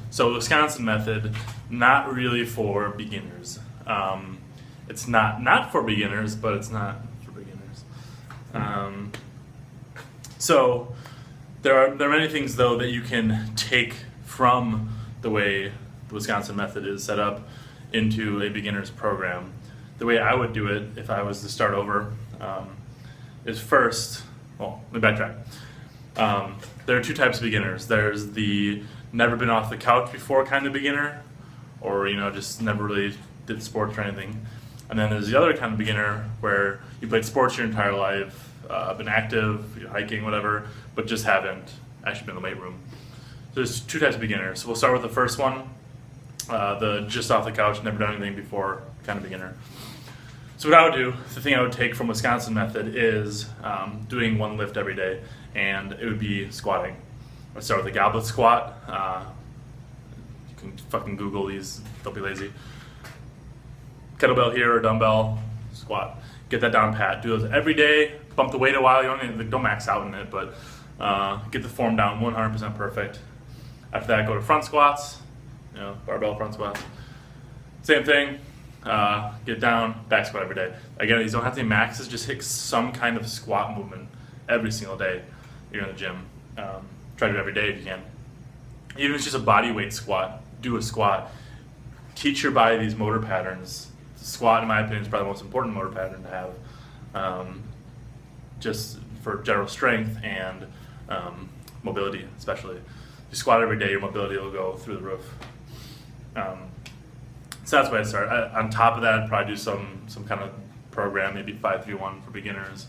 So Wisconsin method, not really for beginners. It's not for beginners, but it's not for beginners. So there are many things though that you can take from the way the Wisconsin method is set up into a beginner's program. The way I would do it if I was to start over is first, well, let me backtrack. There are two types of beginners. There's the never been off the couch before kind of beginner, or just never really did sports or anything. And then there's the other kind of beginner where you played sports your entire life, been active, hiking, whatever, but just haven't actually been in the weight room. So there's two types of beginners. So we'll start with the first one, the just off the couch, never done anything before kind of beginner. So what I would do, the thing I would take from Wisconsin method is doing one lift every day, and it would be squatting. I'd start with a goblet squat. You can fucking Google these, don't be lazy. Kettlebell here or dumbbell, squat. Get that down pat. Do those every day. Bump the weight a while. Don't max out in it, but get the form down 100% perfect. After that, go to front squats. Barbell front squats. Same thing. Get down, back squat every day. Again, these don't have to be maxes. Just hit some kind of squat movement every single day you're in the gym. Try to do it every day if you can. Even if it's just a body weight squat, do a squat. Teach your body these motor patterns. Squat, in my opinion, is probably the most important motor pattern to have, just for general strength and mobility, especially. If you squat every day, your mobility will go through the roof. So that's where I start. On top of that, I'd probably do some kind of program, maybe 5-3-1 for beginners.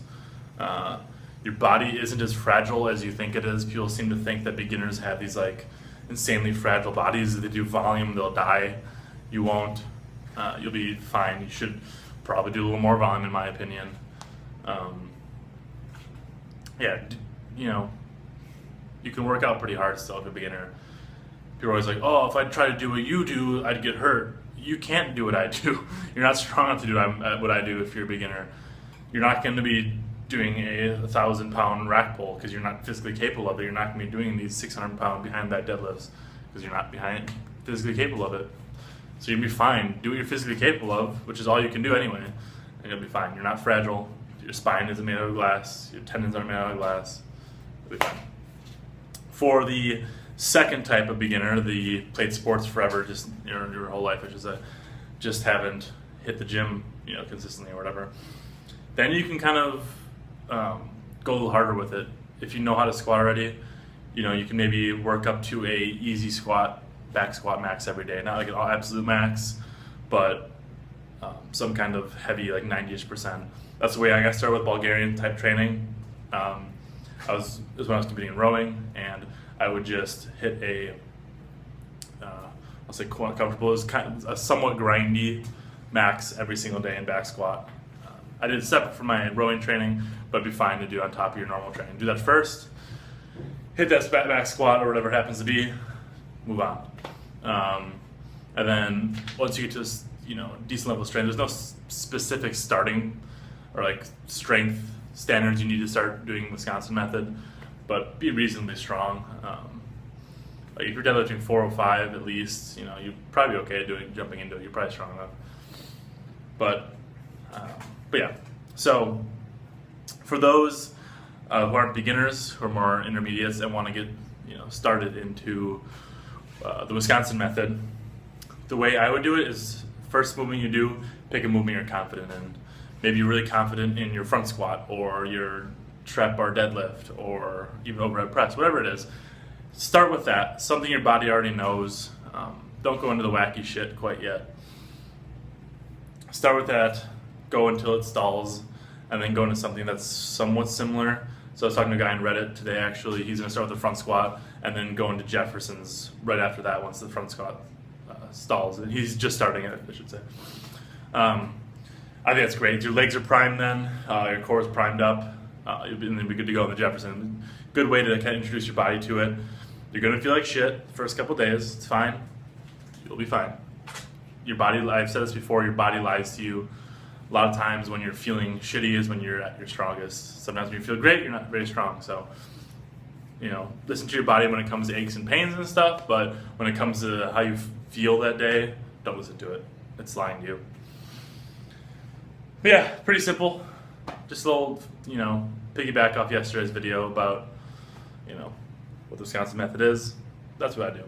Your body isn't as fragile as you think it is. People seem to think that beginners have these insanely fragile bodies. If they do volume, they'll die. You won't. You'll be fine. You should probably do a little more volume, in my opinion. You can work out pretty hard still if you're a beginner. People are always like, oh, if I try to do what you do, I'd get hurt. You can't do what I do. You're not strong enough to do what I do if you're a beginner. You're not going to be doing a 1,000-pound rack pull because you're not physically capable of it. You're not going to be doing these 600-pound behind back deadlifts because you're not physically capable of it. So you'll be fine. Do what you're physically capable of, which is all you can do anyway, and you'll be fine. You're not fragile. Your spine isn't made out of glass. Your tendons aren't made out of glass. You'll be fine. For the second type of beginner, the played sports forever, just your whole life, I should say, just haven't hit the gym, consistently or whatever. Then you can kind of go a little harder with it. If you know how to squat already, you can maybe work up to a easy squat, back squat max every day. Not like an absolute max, but some kind of heavy, like 90-ish%. That's the way I got started with Bulgarian type training. It was when I was competing in rowing, and I would just hit I'll say quite comfortable, it was kind of a somewhat grindy max every single day in back squat. I did it separate from my rowing training, but it'd be fine to do on top of your normal training. Do that first, hit that back squat or whatever it happens to be, move on. And then once you get to decent level of strength, there's no specific starting or strength standards you need to start doing Wisconsin method, but be reasonably strong. If you're deadlifting 405 at least, you're probably okay jumping into it. You're probably strong enough. But yeah. So for those who aren't beginners, who are more intermediates and want to get started into the Wisconsin method, the way I would do it is first movement you do, pick a movement you're confident in. Maybe you're really confident in your front squat or your trap bar deadlift or even overhead press, whatever it is. Start with that, something your body already knows. Don't go into the wacky shit quite yet. Start with that, go until it stalls, and then go into something that's somewhat similar. So I was talking to a guy on Reddit today, actually. He's going to start with the front squat and then go into Jefferson's right after that once the front squat stalls. And he's just starting it, I should say. I think that's great. Your legs are primed then, your core is primed up, and then be good to go in the Jefferson. Good way to kind of introduce your body to it. You're going to feel like shit the first couple days. It's fine. You'll be fine. Your body, I've said this before, your body lies to you. A lot of times when you're feeling shitty is when you're at your strongest. Sometimes when you feel great, you're not very strong. So listen to your body when it comes to aches and pains and stuff, but when it comes to how you feel that day, don't listen to it. It's lying to you. But yeah, pretty simple. Just a little, piggyback off yesterday's video about, what the Wisconsin method is. That's what I do.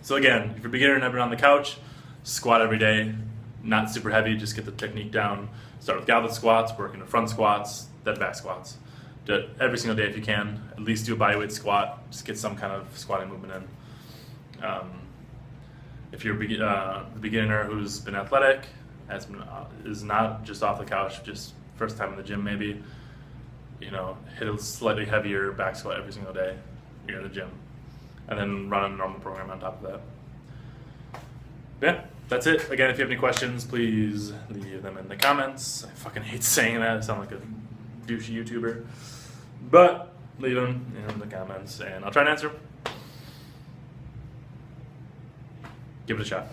So again, if you're a beginner and never been on the couch, squat every day. Not super heavy, just get the technique down. Start with goblet squats, work into front squats, then back squats. Do it every single day if you can. At least do a bodyweight squat. Just get some kind of squatting movement in. If you're a beginner who's been athletic, is not just off the couch, just first time in the gym maybe, hit a slightly heavier back squat every single day you're in the gym. And then run a normal program on top of that. Yeah, that's it. Again, if you have any questions, please leave them in the comments. I fucking hate saying that. I sound like a douchey YouTuber. But leave them in the comments, and I'll try and answer them. Give it a shot.